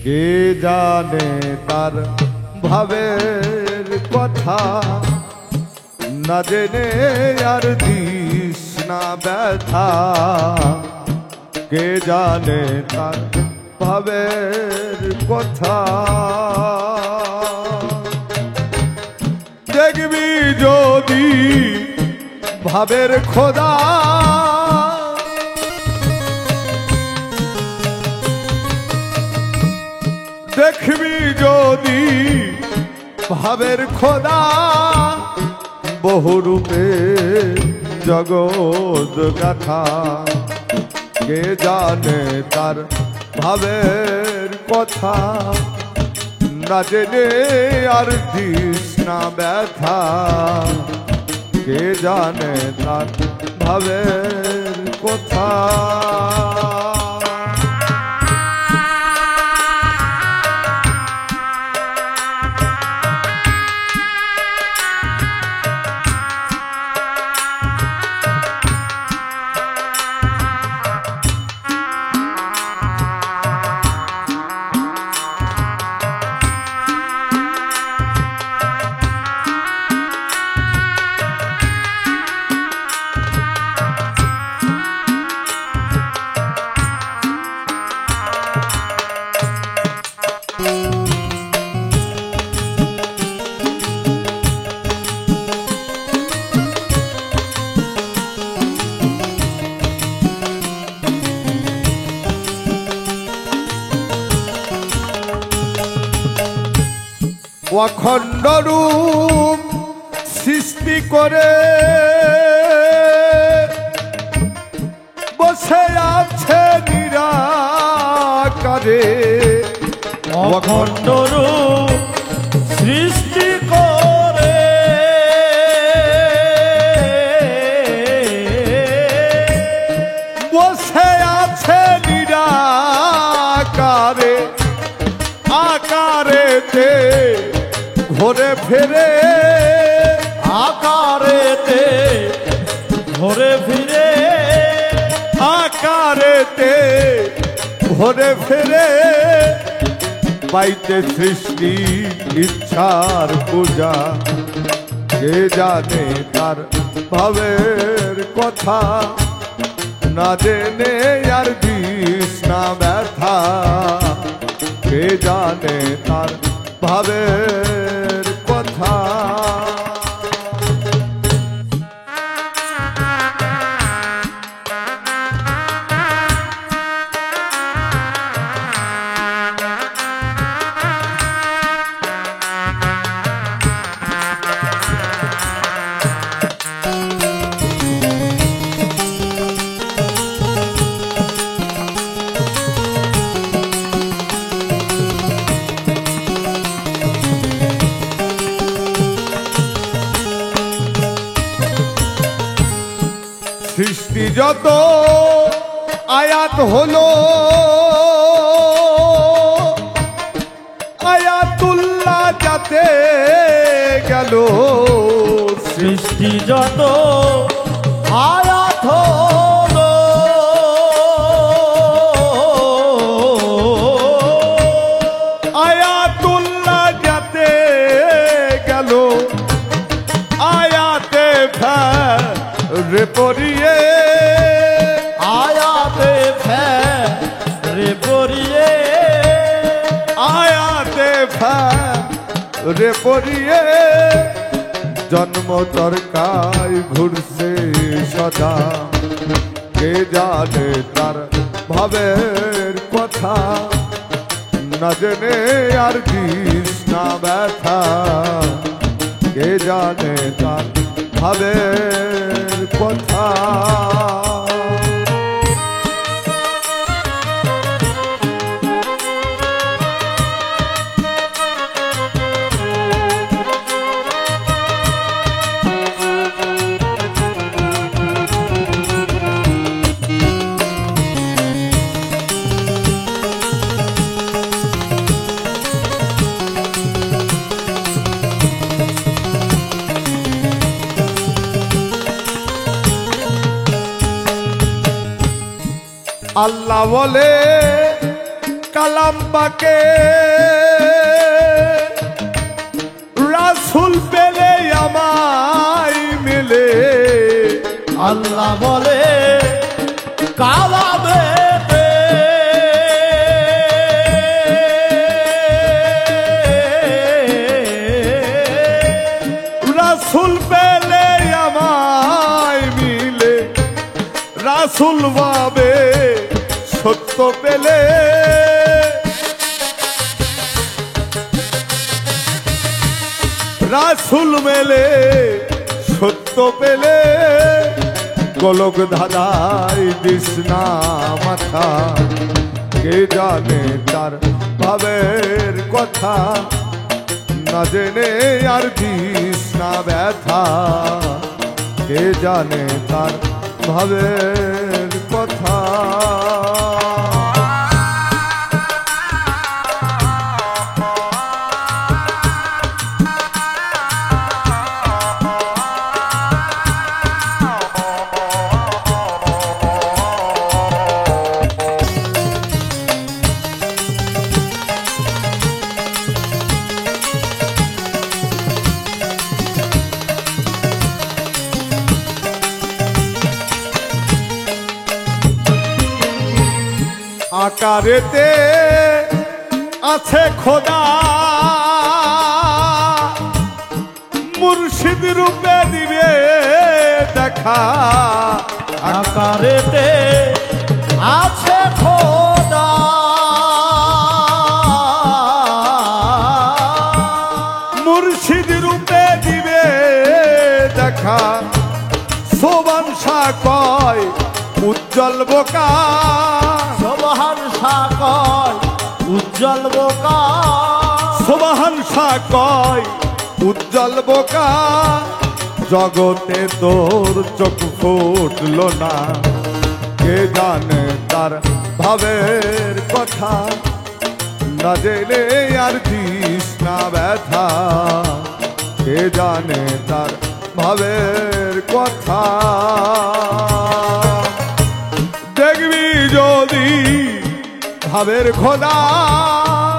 কে জানে তার ভাবের কথা, না জেনে আর দিস না ব্যথা। কে জানে তার ভাবের কথা, দেখবি যদি ভাবের খোদা, দেখবি যদি ভাবের খোদা, বহুরূপে জগৎ গাথা। কে জানে তার ভাবের কথা, না জেনে আর দিস না ব্যথা। কে জানে তার ভাবের কথা। অখণ্ড রূপ সৃষ্টি করে বসে আছে নিরাকারে। অখণ্ড রূপ সৃষ্টি করে বসে আছে নিরাকারে। আকারেতে ঘুরে ফিরে, আকারেতে ঘুরে ফিরে, আকারেতে ঘুরে ফিরে। পাইতে সৃষ্টি ইচ্ছার পূজা। কে জানে তার ভাবের কথা, না জেনে আর দিস না ব্যথা। কে জানে তার ভাবের কথা। সৃষ্টি যত আয়াত হলো, আয়াতুল্লাহ যাতে গেল। সৃষ্টি যত আয়াত হলো, আয়াতুল্লাহ যাতে গেল। আয়াতে রে পড়িয়ে, আয়াতে রে পড়িয়ে, আয়াতে রে পড়িয়ে। জন্ম তরকায় ঘুরছে সদা। কে জানে তার ভাবের কথা, না জেনে আর দিস না ব্যথা। কে জানে তার ভাবের কথা। আল্লাহ বলে কালাম পাকে রাসূল পেলে আমায় মিলে আল্লাহ বলে কালামে রাসূল পেলে আমায় মিলে রাসূল ভাবে সত্য পেলে রাসূল মেলে সত্য পেলে গোলক ধাঁধাই দিস না মাথা কে জানে তার ভাবের কথা না জেনে আর দিস না ব্যথা কে জানে তার ভাবের কথা আকারেতে আছে খোদা মুর্শিদ রূপে দিবে দেখা আকারেতে আছে খোদা মুর্শিদ রূপে দিবে দেখা সোবান শাহ কয় উজ্জ্বল বোকা সোবহান শাহ কয় উজ্জ্বল বোকা সোবাহান শাহ কয় উজ্জ্বল বোকা জগতে তোর চোখ ফুটল না কে জানে তার ভাবের কথা না জেনে আর দিস না ব্যথা কে জানে তার ভাবের কথা দেখবি যদি ভাবের খোদা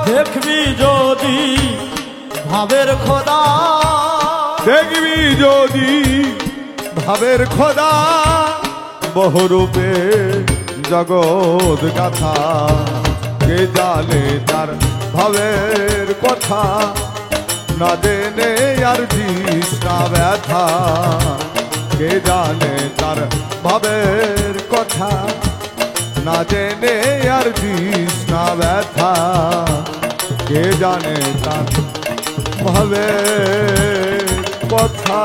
দেখবি যদি ভাবের খোদা দেখবি যদি ভাবের খোদা বহুরূপে জগৎ গাথা কে জানে তার ভাবের কথা না জেনে আর দিস না ব্যথা কে জানে তার ভাবের কথা না জেনে আর দিস না ব্যথা কে জানে তার ভাবের কথা